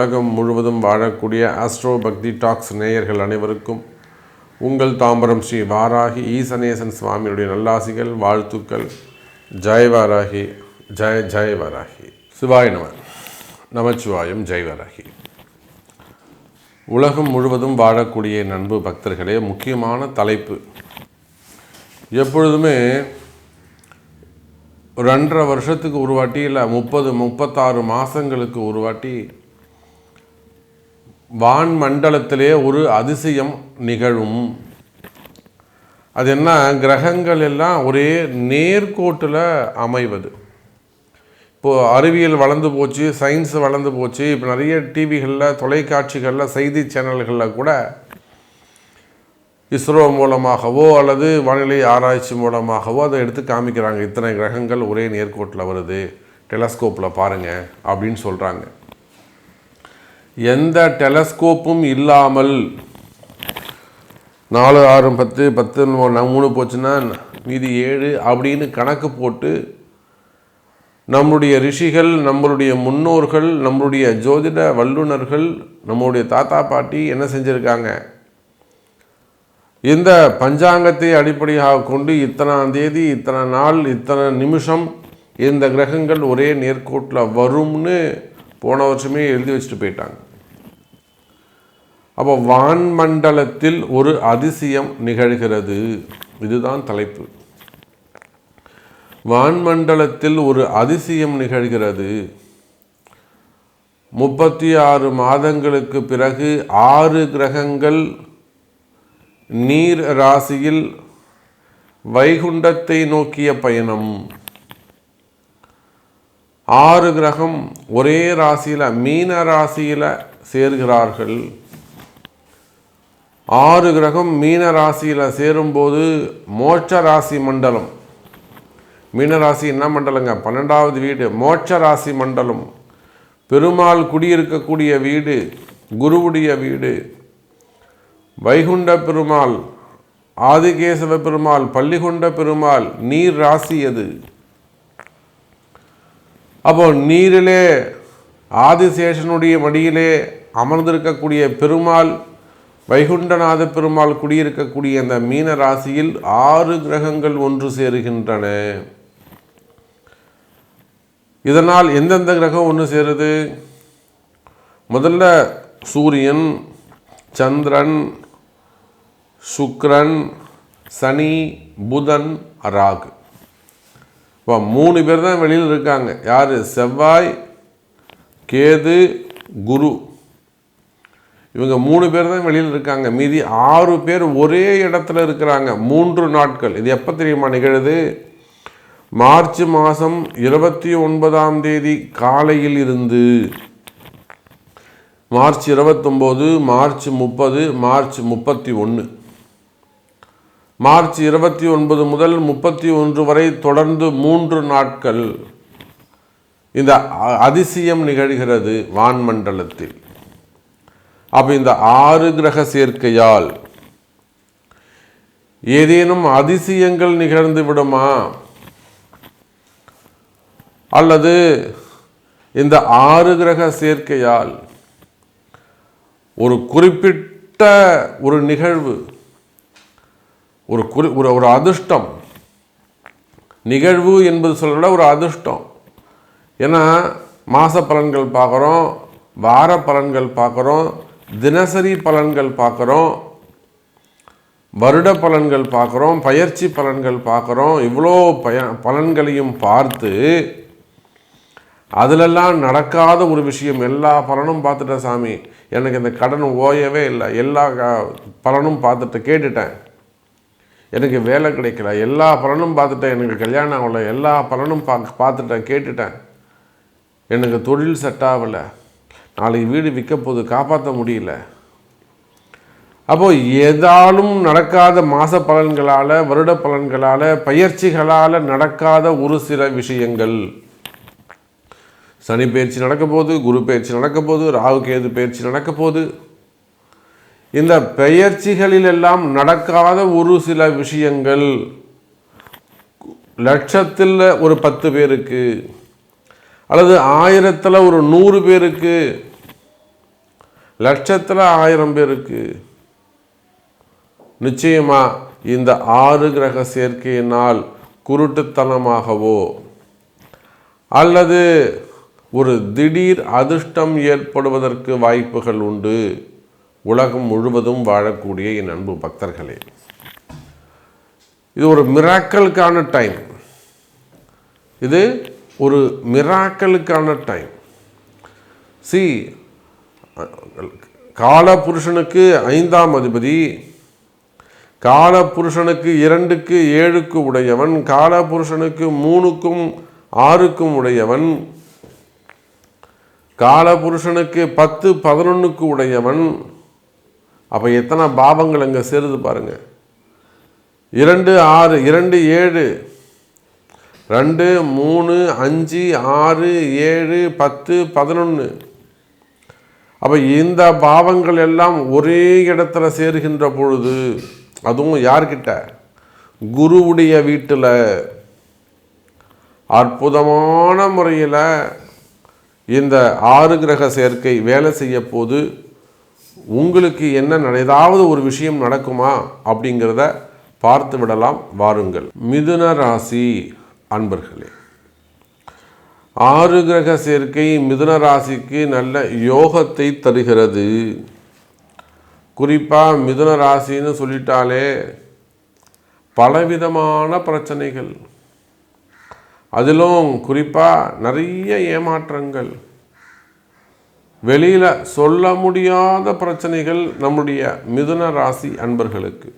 உலகம் முழுவதும் வாழக்கூடிய ஆஸ்ட்ரோ பக்தி டாக்ஸ் நேயர்கள் அனைவருக்கும் உங்கள் தாம்பரம் ஸ்ரீ வாராகி ஈசனேசன் சுவாமியுடைய நல்லாசிகள், வாழ்த்துக்கள். ஜெய் வாராகி, ஜெய் ஜெய் வாராகி. சிவாய நம. நமச்சிவாயம். ஜெய் வாராகி. உலகம் முழுவதும் வாழக்கூடிய நண்பு பக்தர்களே, முக்கியமான தலைப்பு. எப்பொழுதுமே 2.5 வருஷத்துக்கு ஒரு வாட்டி, இல்லை 30-36 மாதங்களுக்கு ஒரு வாட்டி வான் மண்டலத்திலே ஒரு அதிசயம் நிகழும். அது என்ன? கிரகங்கள் எல்லாம் ஒரே நேர்கோட்டில் அமைவது. இப்போது அறிவியல் வளர்ந்து போச்சு, சயின்ஸ் வளர்ந்து போச்சு. இப்போ நிறைய டிவிகளில், தொலைக்காட்சிகளில், செய்தி சேனல்களில் கூட இஸ்ரோ மூலமாகவோ அல்லது வானிலை ஆராய்ச்சி மூலமாகவோ அதை எடுத்து காமிக்கிறாங்க. இத்தனை கிரகங்கள் ஒரே நேர்கோட்டில் வருது, டெலஸ்கோப்பில் பாருங்கள் அப்படின்னு சொல்கிறாங்க. எந்த டெலஸ்கோப்பும் இல்லாமல் 4, 6, 10, 10, 3 போச்சுன்னா மீதி 7 அப்படின்னு கணக்கு போட்டு நம்முடைய ரிஷிகள், நம்மளுடைய முன்னோர்கள், நம்மளுடைய ஜோதிட வல்லுநர்கள், நம்மளுடைய தாத்தா பாட்டி என்ன செஞ்சுருக்காங்க? இந்த பஞ்சாங்கத்தை அடிப்படையாக கொண்டு இத்தனாம் தேதி, இத்தனை நாள், இத்தனை நிமிஷம் இந்த கிரகங்கள் ஒரே நேர்கோட்டில் வரும்னு போன வருஷமே எழுதி வச்சுட்டு போயிட்டாங்க. அப்போ வான்மண்டலத்தில் ஒரு அதிசயம் நிகழ்கிறது. இதுதான் தலைப்பு. வான்மண்டலத்தில் ஒரு அதிசயம் நிகழ்கிறது. 36 மாதங்களுக்கு பிறகு 6 கிரகங்கள் நீர் ராசியில் வைகுண்டத்தை நோக்கிய பயணம். 6 கிரகம் ஒரே ராசியில், மீன ராசியில் சேர்கிறார்கள். 6 கிரகம் மீன ராசியில் சேரும்போது மோட்ச ராசி மண்டலம். மீனராசி என்ன மண்டலங்க? 12வது வீடு, மோட்ச ராசி மண்டலம். பெருமாள் குடியிருக்கக்கூடிய வீடு, குருவுடைய வீடு. வைகுண்ட பெருமாள், ஆதிகேசவ பெருமாள், பள்ளிகொண்ட பெருமாள் நீர் ராசி அது. அப்போ நீரிலே ஆதிசேஷனுடைய மடியிலே அமர்ந்திருக்கக்கூடிய பெருமாள், வைகுண்டநாத பெருமாள் குடியிருக்கக்கூடிய அந்த மீன ராசியில் 6 கிரகங்கள் ஒன்று சேருகின்றன. இதனால் எந்தெந்த கிரகம் ஒன்று சேருது? முதல்ல சூரியன், சந்திரன், சுக்கிரன், சனி, புதன், ராகு. இப்போ 3 பேர் தான் வெளியில் இருக்காங்க. யார்? செவ்வாய், கேது, குரு. இவங்க 3 பேர் தான் வெளியில் இருக்காங்க. மீதி 6 பேர் ஒரே இடத்துல இருக்கிறாங்க 3 நாட்கள். இது எப்போ தெரியுமா நிகழுது? மார்ச் மாதம் 29ஆம் தேதி காலையில் இருந்து மார்ச் 29, மார்ச் 30, மார்ச் 31. மார்ச் 29 முதல் 31 வரை தொடர்ந்து 3 நாட்கள் இந்த அதிசயம் நிகழ்கிறது வான்மண்டலத்தில். அப்போ இந்த 6 கிரக சேர்க்கையால் ஏதேனும் அதிசயங்கள் நிகழ்ந்து விடுமா? அல்லது இந்த 6 கிரக சேர்க்கையால் ஒரு குறிப்பிட்ட ஒரு நிகழ்வு, ஒரு அதிர்ஷ்டம், நிகழ்வு என்பது சொல்ல ஒரு அதிர்ஷ்டம். ஏன்னா மாத பலன்கள் பார்க்குறோம், வார பலன்கள் பார்க்குறோம், தினசரி பலன்கள் பார்க்குறோம், வருட பலன்கள் பார்க்குறோம், பயிற்சி பலன்கள் பார்க்குறோம். இவ்வளோ பலன்களையும் பார்த்து அதிலெல்லாம் நடக்காத ஒரு விஷயம். எல்லா பலனும் பார்த்துட்டேன் சாமி, எனக்கு இந்த கடன் ஓயவே இல்லை, எல்லா பலனும் பார்த்துட்டு கேட்டுட்டேன், எனக்கு வேலை கிடைக்கல, எல்லா பலனும் பார்த்துட்டேன், எனக்கு கல்யாணம் ஆகலை, எல்லா பலனும் பார்த்துட்டேன் கேட்டுட்டேன், எனக்கு தொழில் செட் ஆகலை, நாளைக்கு வீடு விற்க போது காப்பாற்ற முடியல. அப்போது ஏதாலும் நடக்காத மாத பலன்களால், வருட பலன்களால், பயிற்சிகளால் நடக்காத ஒரு சில விஷயங்கள். சனி பயிற்சி நடக்க போகுது, குரு பயிற்சி நடக்க போகுது, ராகு கேது பயிற்சி நடக்க போகுது. இந்த பெயர்ச்சிகளில் எல்லாம் நடக்காத ஒரு சில விஷயங்கள் லட்சத்தில் ஒரு 10 பேருக்கு அல்லது 1000ல் ஒரு 100 பேருக்கு லட்சத்தில் 1000 பேருக்கு. நிச்சயமா இந்த 6 கிரக சேர்க்கையினால் குருட்டுத்தனமாகவோ அல்லது ஒரு திடீர் அதிர்ஷ்டம் ஏற்படுவதற்கு வாய்ப்புகள் உண்டு. உலகம் முழுவதும் வாழக்கூடிய என் அன்பு பக்தர்களே, இது ஒரு மிராக்கலுக்கான டைம். இது ஒரு மிராக்கலுக்கான டைம். காலபுருஷனுக்கு 5ஆம் அதிபதி, காலபுருஷனுக்கு 2க்கு 7க்கு உடையவன், காலபுருஷனுக்கு 3க்கும் 6க்கும் உடையவன், காலபுருஷனுக்கு 10 11க்கு உடையவன். அப்போ எத்தனை பாவங்கள் அங்கே சேருது பாருங்க. 2 6 2 7 2 3 5 6 7 10 11. அப்போ இந்த பாவங்கள் எல்லாம் ஒரே இடத்துல சேருகின்ற பொழுது, அதுவும் யார்கிட்ட? குருவுடைய வீட்டில் அற்புதமான முறையில் இந்த 6 கிரக சேர்க்கை வேலை செய்ய போது உங்களுக்கு என்ன ஏதாவது ஒரு விஷயம் நடக்குமா அப்படிங்கிறத பார்த்து விடலாம். வாருங்கள். மிதுன ராசி அன்பர்களே, 6 கிரக சேர்க்கை மிதுன ராசிக்கு நல்ல யோகத்தை தருகிறது. குறிப்பாக மிதுன ராசின்னு சொல்லிட்டாலே பலவிதமான பிரச்சனைகள், அதிலும் குறிப்பாக நிறைய ஏமாற்றங்கள், வெளியில் சொல்ல முடியாத பிரச்சனைகள் நம்முடைய மிதுன ராசி அன்பர்களுக்கு.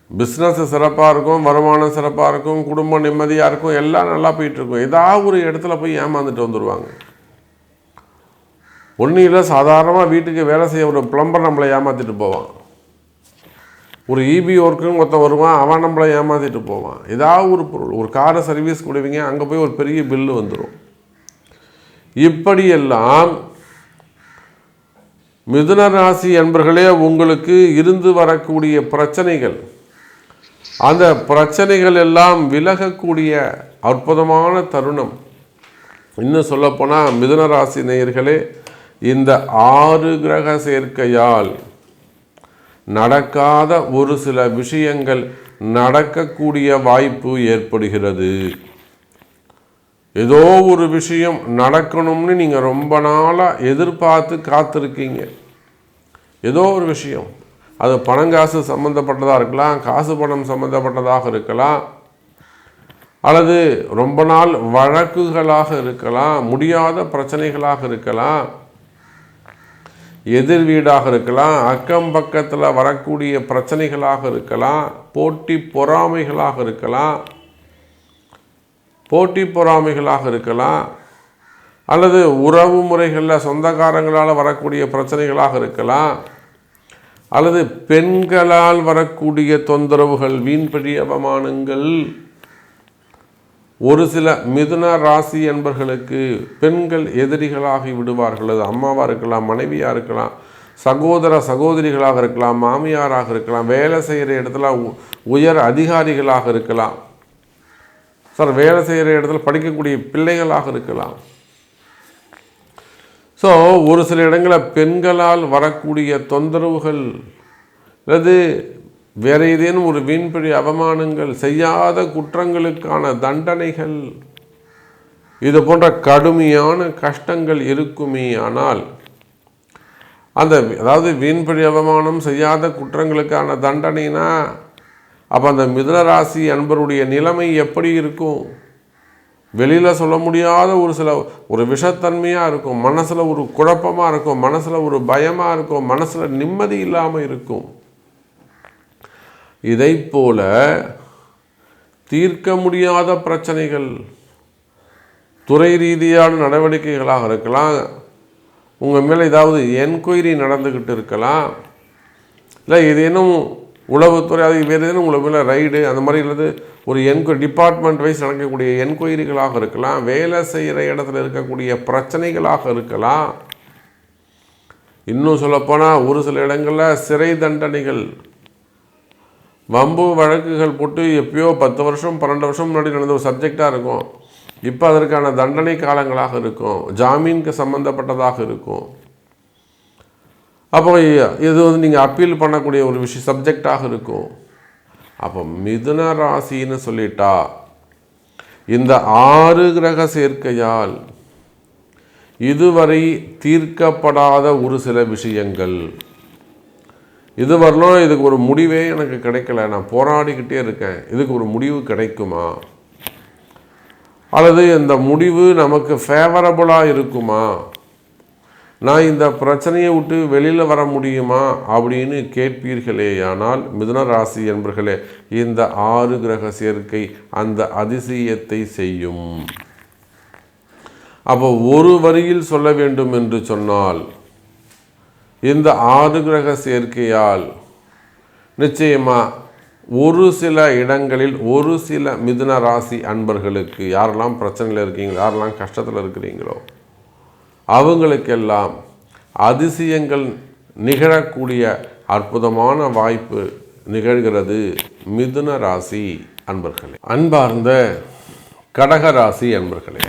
பிஸ்னஸ் சிறப்பாக இருக்கும், வருமானம் சிறப்பாக இருக்கும், குடும்பம் நிம்மதியாக இருக்கும், எல்லாம் நல்லா போயிட்டுருக்கும். ஏதாவது ஒரு இடத்துல போய் ஏமாந்துட்டு வந்துடுவாங்க. ஒன்றும் இல்லை, சாதாரணமாக வீட்டுக்கு வேலை செய்ய ஒரு பிளம்பர் நம்மளை ஏமாற்றிட்டு போவான். ஒரு இபி ஒர்க்குன்னு மொத்தம் வருவான், அவன் நம்மளை ஏமாற்றிட்டு போவான். ஏதாவது ஒரு பொருள், ஒரு காரை சர்வீஸ் கொடுவீங்க, அங்கே போய் ஒரு பெரிய பில்லு வந்துடும். இப்படியெல்லாம் மிதுன ராசி என்பர்களே உங்களுக்கு இருந்து வரக்கூடிய பிரச்சனைகள், அந்த பிரச்சனைகள் எல்லாம் விலகக்கூடிய அற்புதமான தருணம். இன்னும் சொல்லப்போனால் மிதுன ராசி நேயர்களே, இந்த 6 கிரக சேர்க்கையால் நடக்காத ஒரு சில விஷயங்கள் நடக்கக்கூடிய வாய்ப்பு ஏற்படுகிறது. ஏதோ ஒரு விஷயம் நடக்கணும்னு நீங்கள் ரொம்ப நாளாக எதிர்பார்த்து காத்திருக்கீங்க. ஏதோ ஒரு விஷயம், அது பணங்காசு சம்மந்தப்பட்டதாக இருக்கலாம், காசு பணம் சம்மந்தப்பட்டதாக இருக்கலாம், அல்லது ரொம்ப நாள் வழக்குகளாக இருக்கலாம், முடியாத பிரச்சனைகளாக இருக்கலாம், எதிர் வீடாக இருக்கலாம், அக்கம் பக்கத்தில் வரக்கூடிய பிரச்சனைகளாக இருக்கலாம், போட்டி பொறாமைகளாக இருக்கலாம், அல்லது உறவு முறைகளில் சொந்தக்காரங்களால் வரக்கூடிய பிரச்சனைகளாக இருக்கலாம், அல்லது பெண்களால் வரக்கூடிய தொந்தரவுகள், வீண்பழி அவமானங்கள். ஒரு சில மிதுன ராசி என்பர்களுக்கு பெண்கள் எதிரிகளாகி விடுவார்கள். அது அம்மாவாக இருக்கலாம், மனைவியாக இருக்கலாம், சகோதர சகோதரிகளாக இருக்கலாம், மாமியாராக இருக்கலாம், வேலை செய்கிற இடத்துல உயர் அதிகாரிகளாக இருக்கலாம், வேலை செய்கிற இடத்துல படிக்கக்கூடிய பிள்ளைகளாக இருக்கலாம். ஸோ ஒரு சில இடங்களில் பெண்களால் வரக்கூடிய தொந்தரவுகள், அல்லது வேறு ஏதேனும் ஒரு வீண்பழி அவமானங்கள், செய்யாத குற்றங்களுக்கான தண்டனைகள், இது போன்ற கடுமையான கஷ்டங்கள் இருக்குமே. ஆனால் அதாவது வீண்பழி அவமானம், செய்யாத குற்றங்களுக்கான தண்டனைனா அப்போ அந்த மிதுனராசி அன்பருடைய நிலைமை எப்படி இருக்கும்? வெளியில் சொல்ல முடியாத ஒரு விஷத்தன்மையாக இருக்கும், மனசில் ஒரு குழப்பமாக இருக்கும், மனசில் ஒரு பயமாக இருக்கும், மனசில் நிம்மதி இல்லாமல் இருக்கும். இதை போல தீர்க்க முடியாத பிரச்சனைகள், துறை ரீதியான நடவடிக்கைகளாக இருக்கலாம், உங்கள் மேலே ஏதாவது என்கொயரி நடந்துக்கிட்டு இருக்கலாம், இல்லை ஏதேனும் உளவுத்துறை, அது வேறு ஏதேனும் உங்களை மேலே ரைடு அந்த மாதிரி இல்லது ஒரு டிபார்ட்மெண்ட் வைஸ் நடக்கக்கூடிய என்கொயரிகளாக இருக்கலாம், வேலை செய்கிற இடத்துல இருக்கக்கூடிய பிரச்சனைகளாக இருக்கலாம். இன்னும் சொல்லப்போனால் ஒரு சில இடங்களில் சிறை தண்டனைகள், வம்பு வழக்குகள் போட்டு எப்பயோ 10 வருஷம் 12 வருஷம் முன்னாடி நடந்த ஒரு சப்ஜெக்டாக இருக்கும், இப்போ அதற்கான தண்டனை காலங்களாக இருக்கும், ஜாமீனுக்கு சம்மந்தப்பட்டதாக இருக்கும். அப்போ இது வந்து நீங்கள் அப்பீல் பண்ணக்கூடிய ஒரு விஷயம் சப்ஜெக்டாக இருக்கும். அப்போ மிதுன ராசின்னு சொல்லிட்டா இந்த 6 கிரக சேர்க்கையால் இதுவரை தீர்க்கப்படாத ஒரு சில விஷயங்கள், இதுவரையிலும் இதுக்கு ஒரு முடிவே எனக்கு கிடைக்கல, நான் போராடிக்கிட்டே இருக்கேன், இதுக்கு ஒரு முடிவு கிடைக்குமா, அல்லது இந்த முடிவு நமக்கு ஃபேவரபுளாக இருக்குமா, நான் இந்த பிரச்சனையை விட்டு வெளியில் வர முடியுமா அப்படின்னு கேட்பீர்களேயானால் மிதுன ராசி என்பர்களே, இந்த 6 கிரக சேர்க்கை அந்த அதிசயத்தை செய்யும். அப்போ ஒரு வரியில் சொல்ல வேண்டும் என்று சொன்னால் இந்த 6 கிரக சேர்க்கையால் நிச்சயமாக ஒரு சில இடங்களில் ஒரு சில மிதுன ராசி அன்பர்களுக்கு யாரெல்லாம் பிரச்சனையில் இருக்கீங்களோ, யாரெல்லாம் கஷ்டத்தில் இருக்கிறீங்களோ அவங்களுக்கெல்லாம் அதிசயங்கள் நிகழக்கூடிய அற்புதமான வாய்ப்பு நிகழ்கிறது. மிதுன ராசி அன்பர்களே, அன்பார்ந்த கடகராசி அன்பர்களே,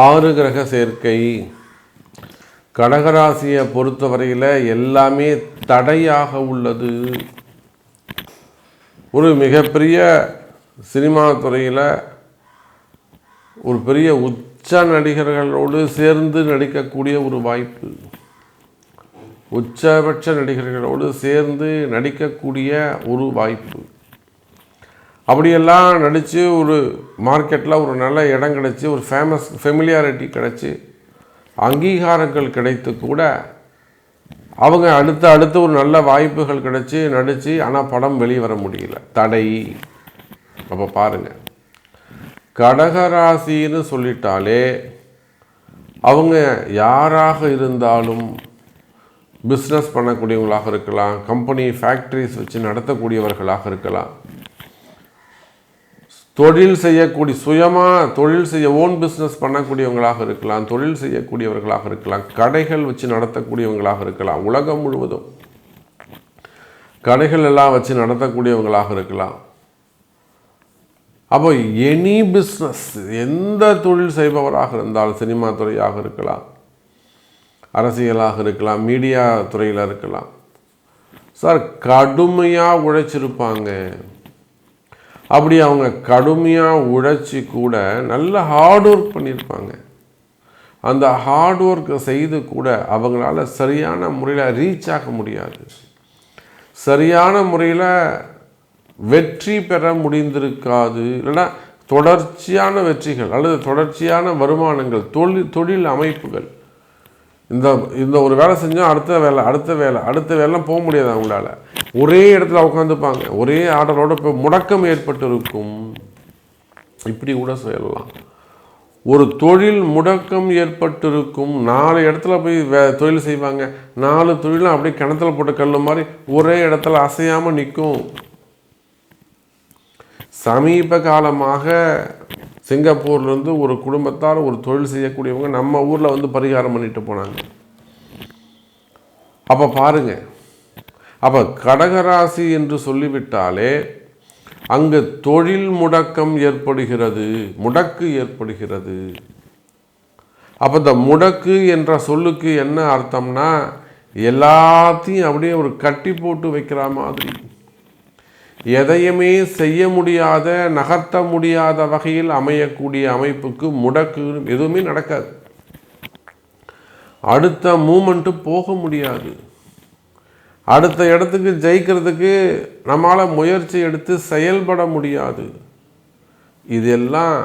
6 கிரக சேர்க்கை கடகராசியை பொறுத்தவரையில் எல்லாமே தடையாக உள்ளது. ஒரு மிகப்பெரிய சினிமா துறையில் ஒரு பெரிய உச்ச நடிகர்களோடு சேர்ந்து நடிக்கக்கூடிய ஒரு வாய்ப்பு, உச்சபட்ச நடிகர்களோடு சேர்ந்து நடிக்கக்கூடிய ஒரு வாய்ப்பு, அப்படியெல்லாம் நடித்து ஒரு மார்க்கெட்டில் ஒரு நல்ல இடம் கிடச்சி, ஒரு ஃபெமிலியாரிட்டி கிடச்சி, அங்கீகாரங்கள் கிடைத்து கூட அவங்க அடுத்து ஒரு நல்ல வாய்ப்புகள் கிடச்சி நடித்து, ஆனால் படம் வெளியே வர முடியல, தடை. அப்போ பாருங்கள், கடகராசின்னு சொல்லிட்டாலே அவங்க யாராக இருந்தாலும் பிஸ்னஸ் பண்ணக்கூடியவங்களாக இருக்கலாம், கம்பெனி ஃபேக்ட்ரிஸ் வச்சு நடத்தக்கூடியவர்களாக இருக்கலாம், தொழில் செய்யக்கூடிய சுயமாக தொழில் செய்ய ஓன் பிஸ்னஸ் பண்ணக்கூடியவங்களாக இருக்கலாம், தொழில் செய்யக்கூடியவர்களாக இருக்கலாம், கடைகள் வச்சு நடத்தக்கூடியவங்களாக இருக்கலாம், உலகம் முழுவதும் கடைகள் எல்லாம் வச்சு நடத்தக்கூடியவங்களாக இருக்கலாம். அப்போ எனி பிஸ்னஸ், எந்த தொழில் செய்பவராக இருந்தாலும், சினிமா துறையாக இருக்கலாம், அரசியலாக இருக்கலாம், மீடியா துறையில் இருக்கலாம், சார் கடுமையாக உழைச்சிருப்பாங்க. அப்படி அவங்க கடுமையாக உழைச்சி கூட நல்ல ஹார்ட் ஒர்க் பண்ணியிருப்பாங்க. அந்த ஹார்ட் ஒர்க்கை செய்து கூட அவங்களால சரியான முறையில் ரீச் ஆக முடியாது, சரியான முறையில் வெற்றி பெற முடிந்திருக்காது. இல்லைன்னா தொடர்ச்சியான வெற்றிகள் அல்லது தொடர்ச்சியான வருமானங்கள், தொழில் அமைப்புகள், இந்த ஒரு வேலை செஞ்சால் அடுத்த வேலை போக முடியாது. அவங்களால ஒரே இடத்துல உட்காந்துப்பாங்க, ஒரே ஆர்டரோடு இப்போ முடக்கம் ஏற்பட்டு இருக்கும். இப்படி கூட சொல்லலாம், ஒரு தொழில் முடக்கம் ஏற்பட்டிருக்கும். 4 இடத்துல போய் தொழில் செய்வாங்க, 4 தொழிலும் அப்படியே கிணத்துல போட்ட கல் மாதிரி ஒரே இடத்துல அசையாமல் நிற்கும். சமீப காலமாக சிங்கப்பூர்லேருந்து ஒரு குடும்பத்தார் ஒரு தொழில் செய்யக்கூடியவங்க நம்ம ஊரில் வந்து பரிகாரம் பண்ணிட்டு போனாங்க. அப்போ பாருங்கள், அப்போ கடகராசி என்று சொல்லிவிட்டாலே அங்கு தொழில் முடக்கம் ஏற்படுகிறது, முடக்கு ஏற்படுகிறது. அப்போ இந்த முடக்கு என்ற சொல்லுக்கு என்ன அர்த்தம்னா, எல்லாத்தையும் அப்படியே ஒரு கட்டி போட்டு வைக்கிற மாதிரி, எதையுமே செய்ய முடியாத, நகர்த்த முடியாத வகையில் அமையக்கூடிய அமைப்புக்கு முடக்கு. எதுவுமே நடக்காது, அடுத்த மூமெண்ட்டு போக முடியாது, அடுத்த இடத்துக்கு ஜெயிக்கிறதுக்கு நம்மளால் முயற்சி எடுத்து செயல்பட முடியாது. இதெல்லாம்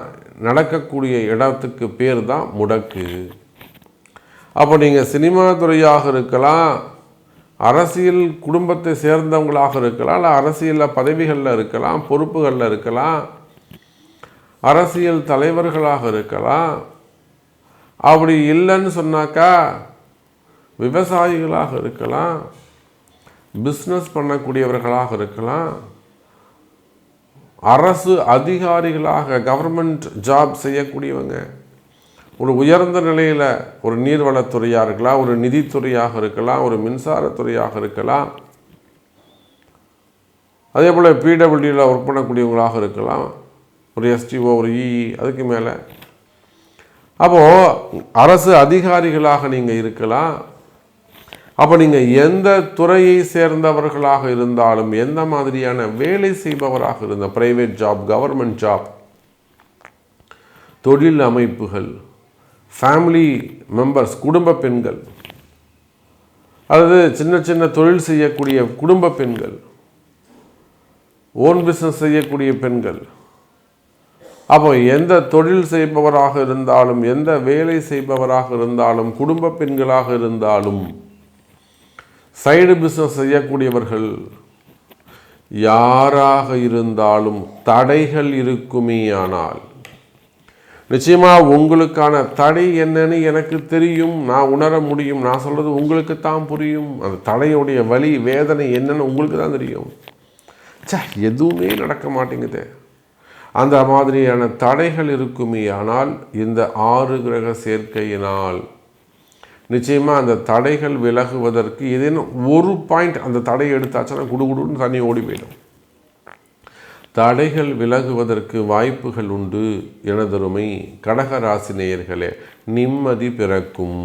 நடக்கக்கூடிய இடத்துக்கு பேர் தான் முடக்கு. அப்போ நீங்கள் சினிமா துறையாக இருக்கலாம், அரசியல் குடும்பத்தை சேர்ந்தவங்களாக இருக்கலாம், இல்லை அரசியலில் பதவிகளில் இருக்கலாம், பொறுப்புகளில் இருக்கலாம், அரசியல் தலைவர்களாக இருக்கலாம். அப்படி இல்லைன்னு சொன்னாக்கா விவசாயிகளாக இருக்கலாம், பிஸ்னஸ் பண்ணக்கூடியவர்களாக இருக்கலாம், அரசு அதிகாரிகளாக கவர்மெண்ட் ஜாப் செய்யக்கூடியவங்க, ஒரு உயர்ந்த நிலையில் ஒரு நீர்வளத்துறையாக இருக்கலாம், ஒரு நிதித்துறையாக இருக்கலாம், ஒரு மின்சாரத்துறையாக இருக்கலாம், அதே போல் பிடபிள்யூவில் ஒர்க் பண்ணக்கூடியவங்களாக இருக்கலாம், ஒரு எஸ்டிஓ, ஒரு இஇ, அதுக்கு மேலே. அப்போது அரசு அதிகாரிகளாக நீங்கள் இருக்கலாம், அப்போ நீங்கள் எந்த துறையை சேர்ந்தவர்களாக இருந்தாலும், எந்த மாதிரியான வேலை செய்பவராக இருந்தால், பிரைவேட் ஜாப், கவர்மெண்ட் ஜாப், தொழில் அமைப்புகள், ஃபேமிலி மெம்பர்ஸ், குடும்ப பெண்கள், அதாவது சின்ன சின்ன தொழில் செய்யக்கூடிய குடும்ப பெண்கள், ஓன் பிஸ்னஸ் செய்யக்கூடிய பெண்கள், அப்போ எந்த தொழில் செய்பவராக இருந்தாலும், எந்த வேலை செய்பவராக இருந்தாலும், குடும்ப பெண்களாக இருந்தாலும், சைடு பிஸ்னஸ் செய்யக்கூடியவர்கள் யாராக இருந்தாலும் தடைகள் இருக்குமேயானால், நிச்சயமாக உங்களுக்கான தடை என்னன்னு எனக்கு தெரியும், நான் உணர முடியும். நான் சொல்கிறது உங்களுக்கு தான் புரியும். அந்த தடையுடைய வலி, வேதனை என்னன்னு உங்களுக்கு தான் தெரியும். எதுவுமே நடக்க மாட்டேங்குது. அந்த மாதிரியான தடைகள் இருக்குமே ஆனால் இந்த 6 கிரக சேர்க்கையினால் நிச்சயமாக அந்த தடைகள் விலகுவதற்கு ஏதேனும் ஒரு பாயிண்ட் அந்த தடையை எடுத்தாச்சுன்னா குடுகுடுன்னு தண்ணி ஓடி போயிடும். தடைகள் விலகுவதற்கு வாய்ப்புகள் உண்டு. எனதருமை கடகராசி நேயர்களே, நிம்மதி பிறக்கும்.